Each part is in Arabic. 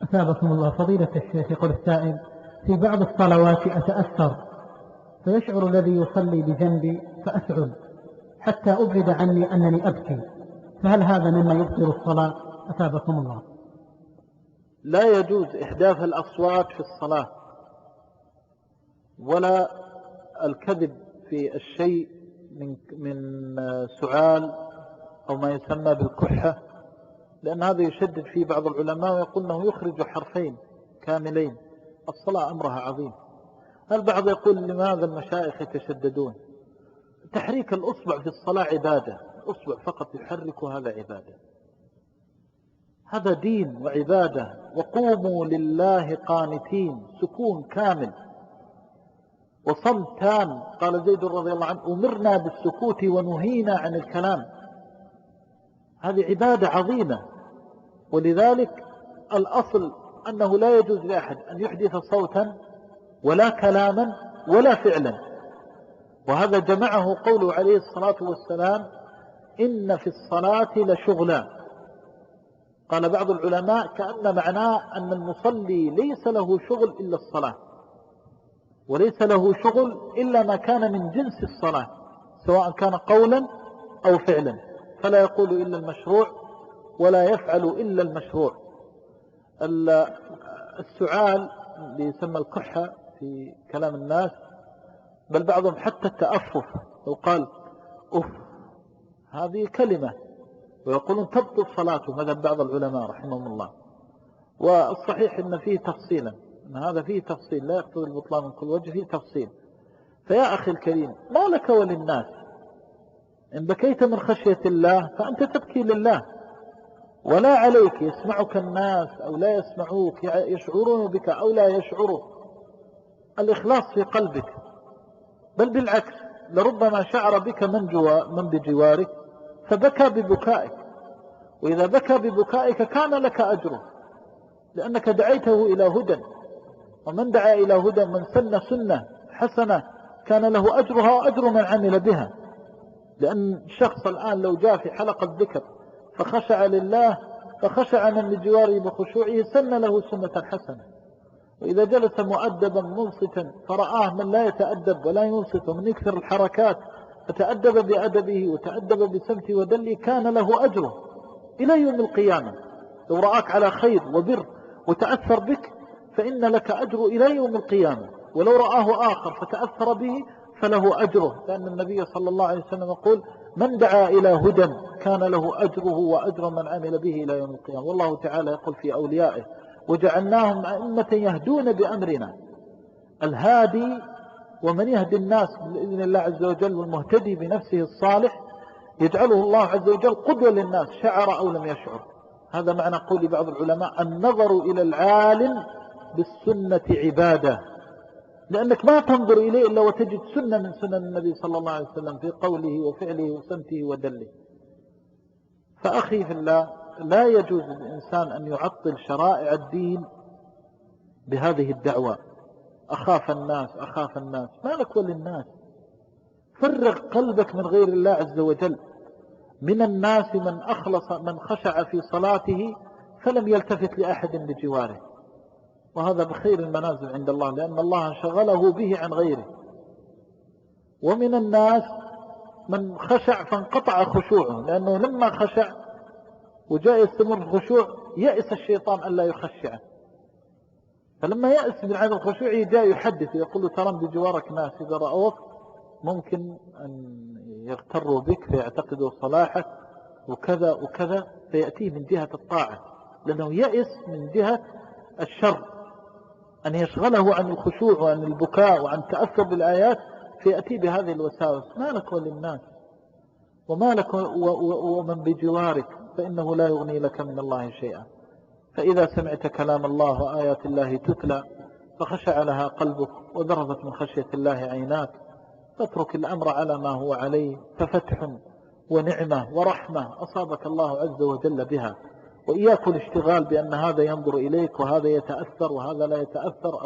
أثابكم الله. فضيلة الشيخ، يقول السائل: في بعض الصلوات أتأثر فيشعر الذي يصلي بجنبي فأسعد حتى أبعد عني أنني أبكي، فهل هذا مما يبطل الصلاة؟ أثابكم الله. لا يجوز إحداث الأصوات في الصلاة ولا الكذب في الشيء من سعال أو ما يسمى بالكحة، لأن هذا يشدد فيه بعض العلماء ويقول أنه يخرج حرفين كاملين. الصلاة أمرها عظيم. البعض يقول لماذا المشايخ يتشددون؟ تحريك الأصبع في الصلاة عبادة، الأصبع فقط يحرك، هذا عبادة، هذا دين وعبادة. وقوموا لله قانتين، سكون كامل وصمت تام. قال زيد رضي الله عنه: أمرنا بالسكوت ونهينا عن الكلام. هذه عبادة عظيمة. ولذلك الأصل أنه لا يجوز لأحد أن يحدث صوتا ولا كلاما ولا فعلا. وهذا جمعه قوله عليه الصلاة والسلام: إن في الصلاة لشغلا. قال بعض العلماء كأن معناه أن المصلي ليس له شغل إلا الصلاة، وليس له شغل إلا ما كان من جنس الصلاة، سواء كان قولا أو فعلا، فلا يقول إلا المشروع ولا يفعل إلا المشروع. السعال اللي يسمى الكحة في كلام الناس، بل بعضهم حتى التأفف، لو قال أف هذه كلمة، ويقولون تبطل صلاته، مذهب بعض العلماء رحمهم الله. والصحيح أن فيه تفصيلا، أن هذا فيه تفصيل لا يقتضي البطلان من كل وجه، فيه تفصيل. فيا أخي الكريم، ما لك وللناس؟ إن بكيت من خشية الله فأنت تبكي لله، ولا عليك يسمعك الناس أو لا يسمعوك، يشعرون بك أو لا يشعروا. الإخلاص في قلبك، بل بالعكس، لربما شعر بك من بجوارك فبكى ببكائك، وإذا بكى ببكائك كان لك أجره، لأنك دعيته إلى هدى. ومن دعا إلى هدى، من سن سنة حسنة كان له أجرها وأجر من عمل بها. لأن الشخص الآن لو جاء في حلقة ذكر فخشع لله، فخشع من بجواره بخشوعه، سن له سنة حسنة. وإذا جلس مؤدبا منصتا فرآه من لا يتأدب ولا ينصت ومن يكثر الحركات، فتأدب بأدبه وتأدب بسمته ودله، كان له أجره إلى يوم القيامة. لو رآك على خير وبر وتأثر بك فإن لك أجر إلى يوم القيامة، ولو رآه آخر فتأثر به فله أجره، لأن النبي صلى الله عليه وسلم يقول: من دعا إلى هدى كان له أجره وأجر من عمل به إلى يوم القيامة. والله تعالى يقول في أوليائه: وجعلناهم أئمة يهدون بأمرنا. الهادي ومن يهدي الناس بإذن الله عز وجل، والمهتدي بنفسه الصالح يجعله الله عز وجل قدوة للناس، شعر أو لم يشعر. هذا معنى قول بعض العلماء: النظر إلى العالم بالسنة عبادة، لأنك ما تنظر إليه إلا وتجد سنة من سنن النبي صلى الله عليه وسلم في قوله وفعله وسمته ودله. فأخي في الله، لا يجوز للإنسان أن يعطل شرائع الدين بهذه الدعوة: أخاف الناس أخاف الناس. ما لك وللناس؟ فرغ قلبك من غير الله عز وجل. من الناس من أخلص، من خشع في صلاته فلم يلتفت لأحد بجواره، وهذا بخير المنازل عند الله، لأن الله شغله به عن غيره. ومن الناس من خشع فانقطع خشوعه، لأنه لما خشع وجاء يستمر الخشوع يأس الشيطان أن لا يخشعه، فلما يأس من عدم الخشوع جاء يحدث يقول له: ترى بجوارك ناس إذا رأوك ممكن أن يغتروا بك فيعتقدوا صلاحك وكذا وكذا، فيأتيه من جهة الطاعة، لأنه يأس من جهة الشر أن يشغله عن الخشوع وعن البكاء وعن التأثر بالآيات، فيأتي بهذه الوساوس. ما لك وللناس؟ وما لك ومن بجوارك، فإنه لا يغني لك من الله شيئا. فإذا سمعت كلام الله وآيات الله تتلى فخشع لها قلبك وذرفت من خشية الله عيناك، فاترك الأمر على ما هو عليه، ففتح ونعمة ورحمة أصابك الله عز وجل بها. وإياك الاشتغال بأن هذا ينظر إليك وهذا يتأثر وهذا لا يتأثر،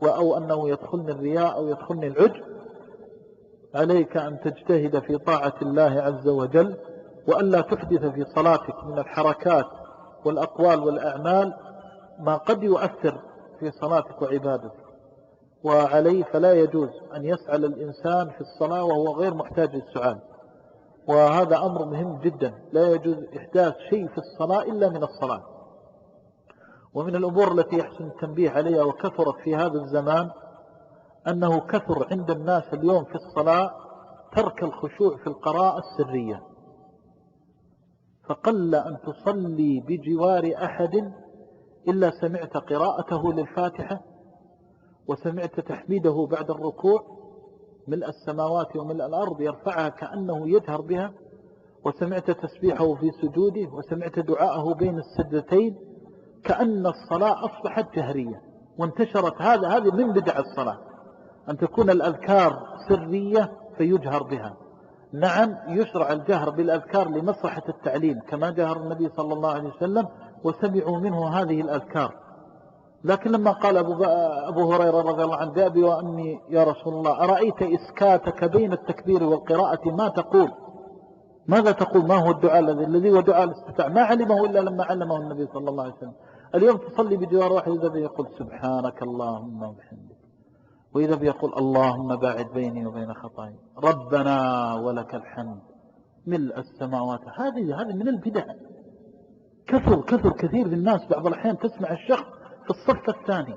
أو أنه يدخلني الرياء أو يدخلني العجب. عليك أن تجتهد في طاعة الله عز وجل، وأن لا تحدث في صلاتك من الحركات والأقوال والأعمال ما قد يؤثر في صلاتك وعبادتك وعليه فلا يجوز أن يسأل الإنسان في الصلاة وهو غير محتاج للسؤال، وهذا أمر مهم جدا. لا يجوز إحداث شيء في الصلاة إلا من الصلاة. ومن الأمور التي يحسن التنبيه عليها وكثرت في هذا الزمان أنه كثر عند الناس اليوم في الصلاة ترك الخشوع في القراءة السرية، فقل أن تصلي بجوار أحد إلا سمعت قراءته للفاتحة، وسمعت تحميده بعد الركوع ملء السماوات وملء الأرض يرفعها كأنه يجهر بها، وسمعت تسبيحه في سجوده، وسمعت دعاءه بين السجدتين، كأن الصلاة أصبحت جهرية وانتشرت. هذه من بدع الصلاة أن تكون الأذكار سرية فيجهر بها. نعم يشرع الجهر بالأذكار لمصلحة التعليم كما جهر النبي صلى الله عليه وسلم وسمعوا منه هذه الأذكار، لكن لما قال أبو هريرة رضي الله عنه بأبي وأمي يا رسول الله أرأيت إسكاتك بين التكبير والقراءة ما تقول؟ ماذا تقول؟ ما هو الدعاء الذي هو دعاء الاستفتاح؟ ما علمه إلا لما علمه النبي صلى الله عليه وسلم. اليوم تصلي بجوار واحد إذا بيقول سبحانك اللهم وبحمدك، وإذا بيقول اللهم باعد بيني وبين خطاياي، ربنا ولك الحمد ملء السماوات. هذه من البدع. كثير من الناس بعض الأحيان تسمع الشخص في الصف الثاني.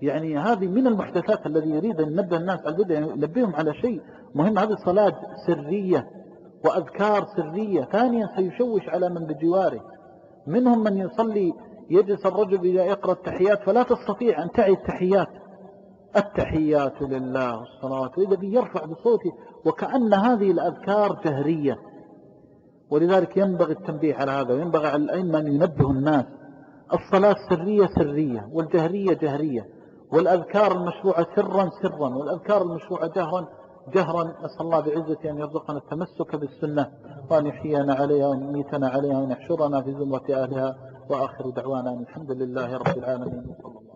يعني هذه من المحدثات الذي يريد أن ينبه الناس على البدع، يعني ينبههم على شيء مهم. هذه صلاة سرية وأذكار سرية. ثانيا سيشوش على من بجواره. منهم من يصلي يجلس الرجل إذا يقرأ التحيات فلا تستطيع أن تعي التحيات لله والصلوات، وإذا يرفع بصوته وكأن هذه الأذكار جهرية. ولذلك ينبغي التنبيه على هذا، وينبغي على الأئمة أن ينبهوا الناس. الصلاة سرية سرية، والجهرية جهرية، والأذكار المشروعة سرا سرا، والأذكار المشروعة جهرا. نسأل الله بعزة أن يرزقنا التمسك بالسنة، وأن يحيينا عليها وأن يميتنا عليها وأن يحشرنا في زمرة أهلها. وآخر دعوانا الحمد لله رب العالمين. صلى الله